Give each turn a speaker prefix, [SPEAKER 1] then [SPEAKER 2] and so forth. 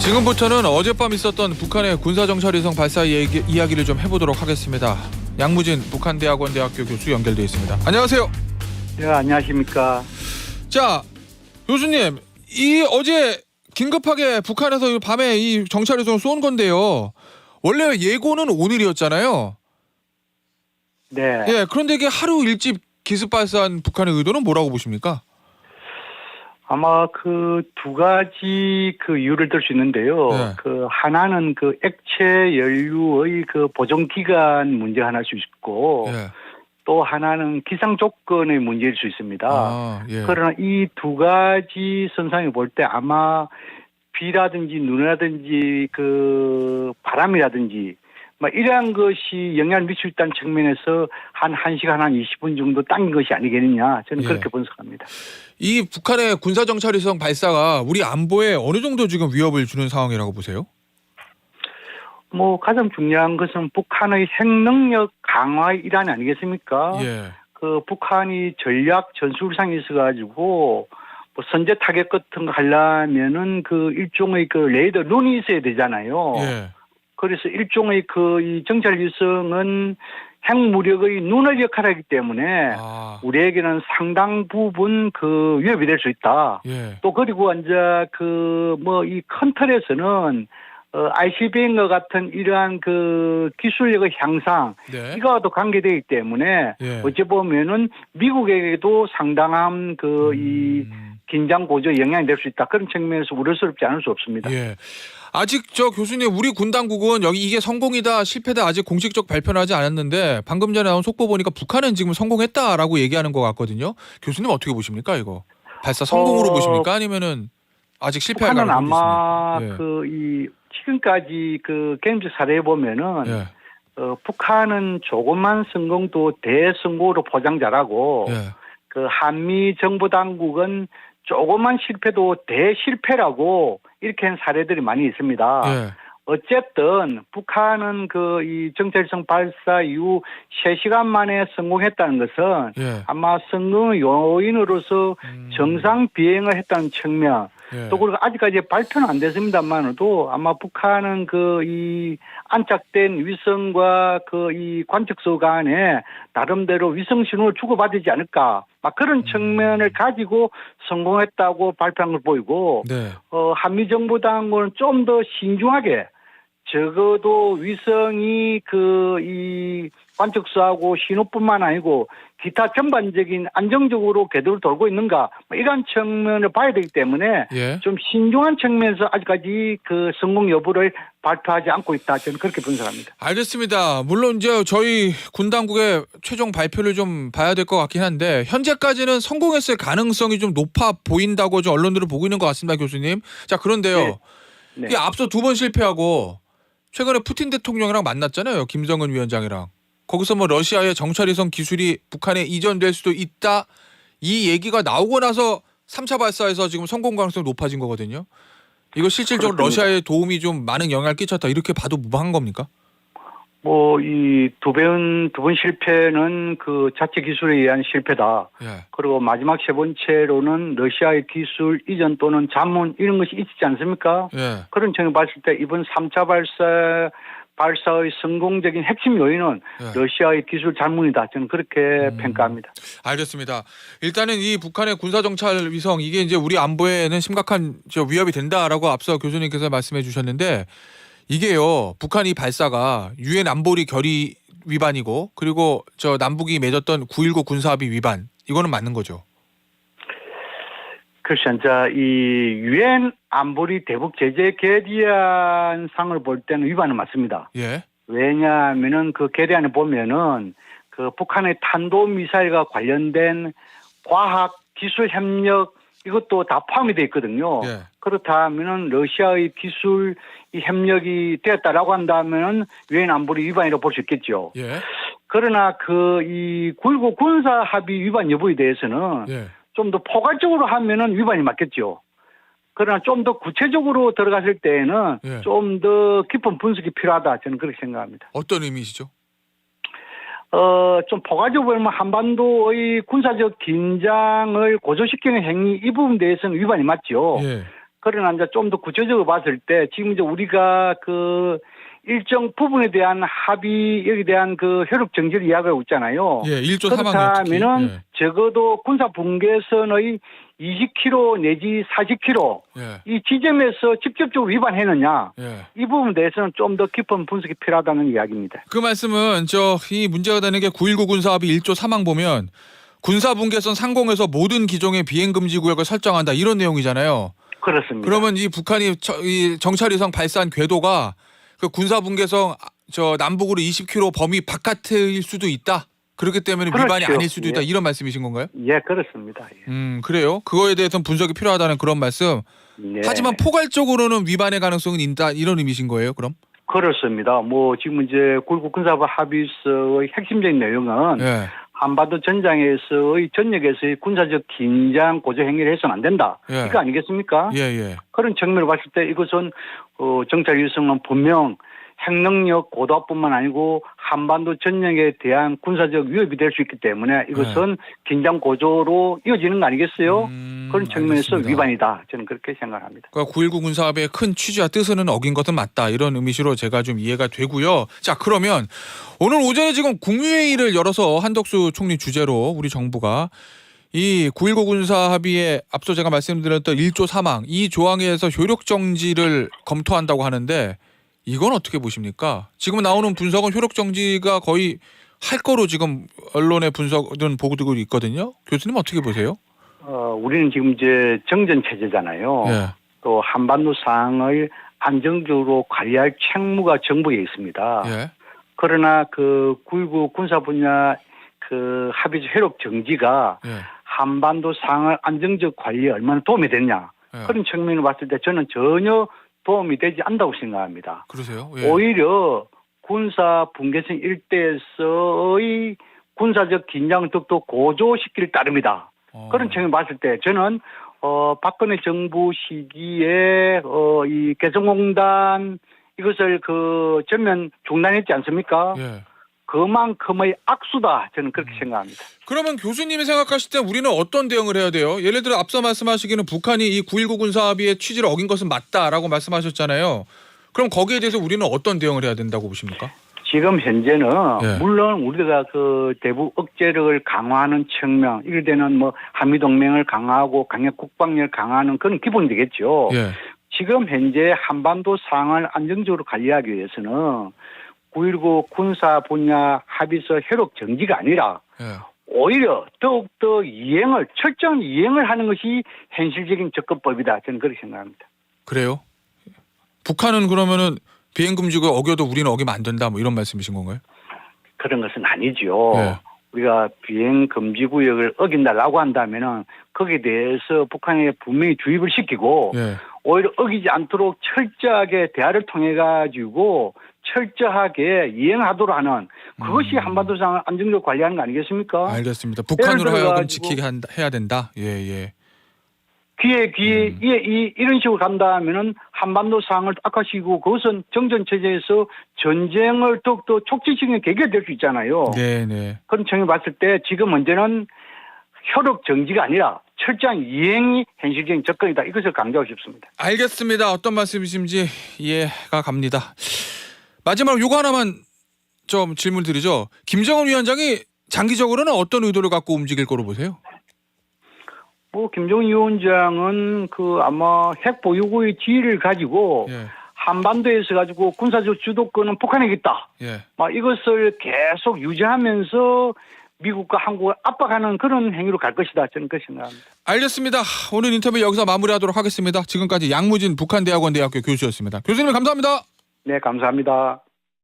[SPEAKER 1] 지금부터는 어젯밤 있었던 북한의 군사정찰위성 발사 이야기를 좀 해보도록 하겠습니다. 양무진 북한대학원대학교 교수 연결돼 있습니다. 안녕하세요.
[SPEAKER 2] 네, 안녕하십니까.
[SPEAKER 1] 자, 교수님, 이 어제 긴급하게 북한에서 이 밤에 이 정찰위성을 쏜 건데요. 원래 예고는 오늘이었잖아요.
[SPEAKER 2] 네.
[SPEAKER 1] 예, 그런데 이게 하루 일찍 기습 발사한 북한의 의도는 뭐라고 보십니까?
[SPEAKER 2] 아마 그 두 가지 그 이유를 들 수 있는데요.
[SPEAKER 1] 네.
[SPEAKER 2] 그 하나는 그 액체 연료의 그 보존 기간 문제 하나일 수 있고,
[SPEAKER 1] 예.
[SPEAKER 2] 또 하나는 기상 조건의 문제일 수 있습니다.
[SPEAKER 1] 아, 예.
[SPEAKER 2] 그러나 이 두 가지 선상에 볼 때 아마 비라든지 눈이라든지 그 바람이라든지 뭐 이러한 것이 영향을 미칠 수 있다는 측면에서 한 1시간 한 20분 정도 당긴 것이 아니겠느냐, 저는
[SPEAKER 1] 예.
[SPEAKER 2] 그렇게 분석합니다.
[SPEAKER 1] 이 북한의 군사정찰위성 발사가 우리 안보에 어느 정도 지금 위협을 주는 상황이라고 보세요?
[SPEAKER 2] 뭐 가장 중요한 것은 북한의 핵능력 강화의 일환이 아니겠습니까?
[SPEAKER 1] 예.
[SPEAKER 2] 그 북한이 전략 전술상에 있어가지고 뭐 선제 타격 같은 거 하려면은 그 일종의 그 레이더 눈이 있어야 되잖아요.
[SPEAKER 1] 예.
[SPEAKER 2] 그래서 일종의 그 이 정찰위성은 핵무력의 눈을 역할하기 때문에
[SPEAKER 1] 아.
[SPEAKER 2] 우리에게는 상당 부분 그 위협이 될 수 있다.
[SPEAKER 1] 예.
[SPEAKER 2] 또 그리고 이제 그 뭐 이 큰 틀에서는 ICBM과 같은 이러한 그 기술력의 향상,
[SPEAKER 1] 네.
[SPEAKER 2] 이거와도 관계되기 때문에
[SPEAKER 1] 예.
[SPEAKER 2] 어찌 보면은 미국에게도 상당한 그 이 긴장 고조에 영향이 될 수 있다. 그런 측면에서 우려스럽지 않을 수 없습니다.
[SPEAKER 1] 예. 아직 저 교수님 우리 군 당국은 여기 이게 성공이다 실패다 아직 공식적 발표는 하지 않았는데 방금 전에 나온 속보 보니까 북한은 지금 성공했다라고 얘기하는 것 같거든요. 교수님 어떻게 보십니까 이거? 발사 성공으로 보십니까? 아니면은 아직 실패할
[SPEAKER 2] 북한은
[SPEAKER 1] 가능성이
[SPEAKER 2] 아마
[SPEAKER 1] 있습니까? 예.
[SPEAKER 2] 그 이 지금까지 그 개인적 사례에 보면은
[SPEAKER 1] 예.
[SPEAKER 2] 북한은 조금만 성공도 대성공으로 포장 잘하고
[SPEAKER 1] 예.
[SPEAKER 2] 그 한미 정부 당국은 조금만 실패도 대실패라고 이렇게 한 사례들이 많이 있습니다.
[SPEAKER 1] 예.
[SPEAKER 2] 어쨌든 북한은 그 이 정찰위성 발사 이후 3시간 만에 성공했다는 것은
[SPEAKER 1] 예.
[SPEAKER 2] 아마 성공의 요인으로서 정상 비행을 했다는 측면,
[SPEAKER 1] 예.
[SPEAKER 2] 또 그리고 아직까지 발표는 안 됐습니다만도 아마 북한은 그 이 안착된 위성과 그 이 관측소 간에 나름대로 위성 신호를 주고받지 않을까, 막 그런 측면을 가지고 성공했다고 발표한 걸 보이고,
[SPEAKER 1] 네.
[SPEAKER 2] 한미 정부 당국은 좀 더 신중하게 적어도 위성이 그 이 관측소하고 신호뿐만 아니고 기타 전반적인 안정적으로 궤도를 돌고 있는가, 이런 측면을 봐야 되기 때문에
[SPEAKER 1] 예.
[SPEAKER 2] 좀 신중한 측면에서 아직까지 그 성공 여부를 발표하지 않고 있다, 저는 그렇게 분석합니다.
[SPEAKER 1] 알겠습니다. 물론 이제 저희 군 당국의 최종 발표를 좀 봐야 될 것 같긴 한데 현재까지는 성공했을 가능성이 좀 높아 보인다고 좀 언론들은 보고 있는 것 같습니다, 교수님. 자, 그런데요.
[SPEAKER 2] 네. 네.
[SPEAKER 1] 이게 앞서 2번 실패하고 최근에 푸틴 대통령이랑 만났잖아요. 김정은 위원장이랑. 거기서 뭐 러시아의 정찰위성 기술이 북한에 이전될 수도 있다. 이 얘기가 나오고 나서 3차 발사에서 지금 성공 가능성이 높아진 거거든요. 이거 실질적으로
[SPEAKER 2] 그렇습니다.
[SPEAKER 1] 러시아의 도움이 좀 많은 영향을 끼쳤다. 이렇게 봐도 무방한 겁니까?
[SPEAKER 2] 뭐 이 두 번 실패는 그 자체 기술에 의한 실패다.
[SPEAKER 1] 예.
[SPEAKER 2] 그리고 마지막 세 번째로는 러시아의 기술 이전 또는 자문 이런 것이 있지 않습니까?
[SPEAKER 1] 예.
[SPEAKER 2] 그런 측면을 봤을 때 이번 3차 발사의 성공적인 핵심 요인은
[SPEAKER 1] 예.
[SPEAKER 2] 러시아의 기술 자문이다. 저는 그렇게 평가합니다.
[SPEAKER 1] 알겠습니다. 일단은 이 북한의 군사정찰 위성 이게 이제 우리 안보에는 심각한 위협이 된다라고 앞서 교수님께서 말씀해 주셨는데 이게요. 북한 이 발사가 유엔 안보리 결의 위반이고 그리고 저 남북이 맺었던 9.19 군사합의 위반 이거는 맞는 거죠.
[SPEAKER 2] 그렇죠. 이제 이 유엔 안보리 대북 제재 결의안상을 볼 때는 위반은 맞습니다.
[SPEAKER 1] 예.
[SPEAKER 2] 왜냐하면은 그 결의안에 보면은 그 북한의 탄도미사일과 관련된 과학 기술 협력 이것도 다 포함이 되어 있거든요.
[SPEAKER 1] 예.
[SPEAKER 2] 그렇다면은 러시아의 기술 이 협력이 되었다라고 한다면은 유엔 안보리 위반이라고 볼 수 있겠죠.
[SPEAKER 1] 예.
[SPEAKER 2] 그러나 그 이 9.19 군사 합의 위반 여부에 대해서는
[SPEAKER 1] 예.
[SPEAKER 2] 좀 더 포괄적으로 하면은 위반이 맞겠죠. 그러나 좀 더 구체적으로 들어갔을 때에는
[SPEAKER 1] 예.
[SPEAKER 2] 좀 더 깊은 분석이 필요하다, 저는 그렇게 생각합니다.
[SPEAKER 1] 어떤 의미시죠?
[SPEAKER 2] 좀 포괄적으로 보면 한반도의 군사적 긴장을 고조시키는 행위 이 부분에 대해서는 위반이 맞죠.
[SPEAKER 1] 예.
[SPEAKER 2] 그러나 이제 좀 더 구체적으로 봤을 때 지금 이제 우리가 그 일정 부분에 대한 합의 여기에 대한 그 효력 정지를 이야기하고 있잖아요.
[SPEAKER 1] 예, 1조 3항이요.
[SPEAKER 2] 그렇다면은 적어도 군사 분계선의 20km 내지 40km
[SPEAKER 1] 예.
[SPEAKER 2] 이 지점에서 직접적으로 위반했느냐
[SPEAKER 1] 예.
[SPEAKER 2] 이 부분에 대해서는 좀 더 깊은 분석이 필요하다는 이야기입니다.
[SPEAKER 1] 그 말씀은 이 문제가 되는 게 9.19 군사합의 1조 3항 보면 군사분계선 상공에서 모든 기종의 비행금지 구역을 설정한다 이런 내용이잖아요.
[SPEAKER 2] 그렇습니다.
[SPEAKER 1] 그러면 이 북한이 이 정찰위성 발사한 궤도가 그 군사분계선 남북으로 20km 범위 바깥일 수도 있다. 그렇기 때문에
[SPEAKER 2] 그렇죠.
[SPEAKER 1] 위반이 아닐 수도 있다.
[SPEAKER 2] 예.
[SPEAKER 1] 이런 말씀이신 건가요?
[SPEAKER 2] 예, 그렇습니다. 예.
[SPEAKER 1] 그래요. 그거에 대해서는 분석이 필요하다는 그런 말씀.
[SPEAKER 2] 네.
[SPEAKER 1] 하지만 포괄적으로는 위반의 가능성은 있다. 이런 의미신 거예요, 그럼?
[SPEAKER 2] 그렇습니다. 뭐 지금 이제 9.19 군사합의 합의서의 핵심적인 내용은
[SPEAKER 1] 예.
[SPEAKER 2] 한반도 전장에서의 전역에서의 군사적 긴장 고조 행위를 해서는 안 된다.
[SPEAKER 1] 예.
[SPEAKER 2] 이거 아니겠습니까?
[SPEAKER 1] 예, 예.
[SPEAKER 2] 그런 측면을 봤을 때 이것은 정찰 위성은 분명 핵능력 고도화뿐만 아니고 한반도 전역에 대한 군사적 위협이 될 수 있기 때문에 이것은 긴장 고조로 이어지는 거 아니겠어요? 그런 측면에서
[SPEAKER 1] 알겠습니다.
[SPEAKER 2] 위반이다. 저는 그렇게 생각합니다.
[SPEAKER 1] 그러니까 9.19 군사합의의 큰 취지와 뜻은 어긴 것은 맞다. 이런 의미시로 제가 좀 이해가 되고요. 자, 그러면 오늘 오전에 지금 국무회의를 열어서 한덕수 총리 주재로 우리 정부가 이 9.19 군사합의에 앞서 제가 말씀드렸던 1조 3항 이 조항에 의해서 효력 정지를 검토한다고 하는데 이건 어떻게 보십니까? 지금 나오는 분석은 효력 정지가 거의 할 거로 지금 언론의 분석은 보고되고 있거든요. 교수님 어떻게 보세요?
[SPEAKER 2] 우리는 지금 이제 정전 체제잖아요.
[SPEAKER 1] 예.
[SPEAKER 2] 또 한반도 상황을 안정적으로 관리할 책무가 정부에 있습니다.
[SPEAKER 1] 예.
[SPEAKER 2] 그러나 그 9.19 군사 분야 그 합의적 효력 정지가
[SPEAKER 1] 예.
[SPEAKER 2] 한반도 상황 안정적 관리에 얼마나 도움이 됐냐.
[SPEAKER 1] 예.
[SPEAKER 2] 그런 측면을 봤을 때 저는 전혀 도움이 되지 않다고 생각합니다.
[SPEAKER 1] 그러세요? 예.
[SPEAKER 2] 오히려 군사 분계선 일대에서의 군사적 긴장을 더욱더 고조시킬 따름이다. 그런 측면을 봤을 때 저는 박근혜 정부 시기에 이 개성공단 이것을 그 전면 중단했지 않습니까?
[SPEAKER 1] 예.
[SPEAKER 2] 그만큼의 악수다. 저는 그렇게 생각합니다.
[SPEAKER 1] 그러면 교수님이 생각하실 때 우리는 어떤 대응을 해야 돼요? 예를 들어 앞서 말씀하시기는 북한이 이 9.19 군사합의의 취지를 어긴 것은 맞다라고 말씀하셨잖아요. 그럼 거기에 대해서 우리는 어떤 대응을 해야 된다고 보십니까?
[SPEAKER 2] 지금 현재는
[SPEAKER 1] 예.
[SPEAKER 2] 물론 우리가 그 대북 억제력을 강화하는 측면, 이럴 때는 뭐 한미동맹을 강화하고 강력 국방력을 강화하는 그런 기본이 되겠죠.
[SPEAKER 1] 예.
[SPEAKER 2] 지금 현재 한반도 상황을 안정적으로 관리하기 위해서는 9.19 군사 분야 합의서 효력 정지가 아니라
[SPEAKER 1] 예.
[SPEAKER 2] 오히려 더욱더 철저한 이행을 하는 것이 현실적인 접근법이다. 저는 그렇게 생각합니다.
[SPEAKER 1] 그래요? 북한은 그러면은 비행금지구역 어겨도 우리는 어기면 안 된다 뭐 이런 말씀이신 건가요?
[SPEAKER 2] 그런 것은 아니죠.
[SPEAKER 1] 네.
[SPEAKER 2] 우리가 비행금지구역을 어긴다라고 한다면은 거기에 대해서 북한에 분명히 주입을 시키고
[SPEAKER 1] 예.
[SPEAKER 2] 오히려 어기지 않도록 철저하게 대화를 통해 가지고 철저하게 이행하도록 하는 그것이 한반도 상황을 안정적으로 관리하는 거 아니겠습니까?
[SPEAKER 1] 알겠습니다. 북한으로 하여금
[SPEAKER 2] 들어가지고
[SPEAKER 1] 지키게 해야 된다. 예, 예.
[SPEAKER 2] 귀에 이런 식으로 간다 하면은 한반도 상황을 악화시키고 그것은 정전 체제에서 전쟁을 더욱더 촉진시키는 계기가 될 수 있잖아요.
[SPEAKER 1] 네, 네.
[SPEAKER 2] 그런 측면을 봤을 때 지금 문제는 효력 정지가 아니라 철저한 이행이 현실적인 접근이다. 이것을 강조하고 싶습니다.
[SPEAKER 1] 알겠습니다. 어떤 말씀이신지 이해가 갑니다. 마지막으로 요거 하나만 좀 질문 드리죠. 김정은 위원장이 장기적으로는 어떤 의도를 갖고 움직일 거로 보세요?
[SPEAKER 2] 뭐 김정은 위원장은 그 아마 핵 보유국의 지위를 가지고
[SPEAKER 1] 예.
[SPEAKER 2] 한반도에서 가지고 군사적 주도권은 북한에게 있다.
[SPEAKER 1] 예.
[SPEAKER 2] 막 이것을 계속 유지하면서 미국과 한국을 압박하는 그런 행위로 갈 것이다. 저는 그렇게 생각합니다.
[SPEAKER 1] 알겠습니다. 오늘 인터뷰 여기서 마무리하도록 하겠습니다. 지금까지 양무진 북한대학원 대학교 교수였습니다. 교수님 감사합니다.
[SPEAKER 2] 네, 감사합니다.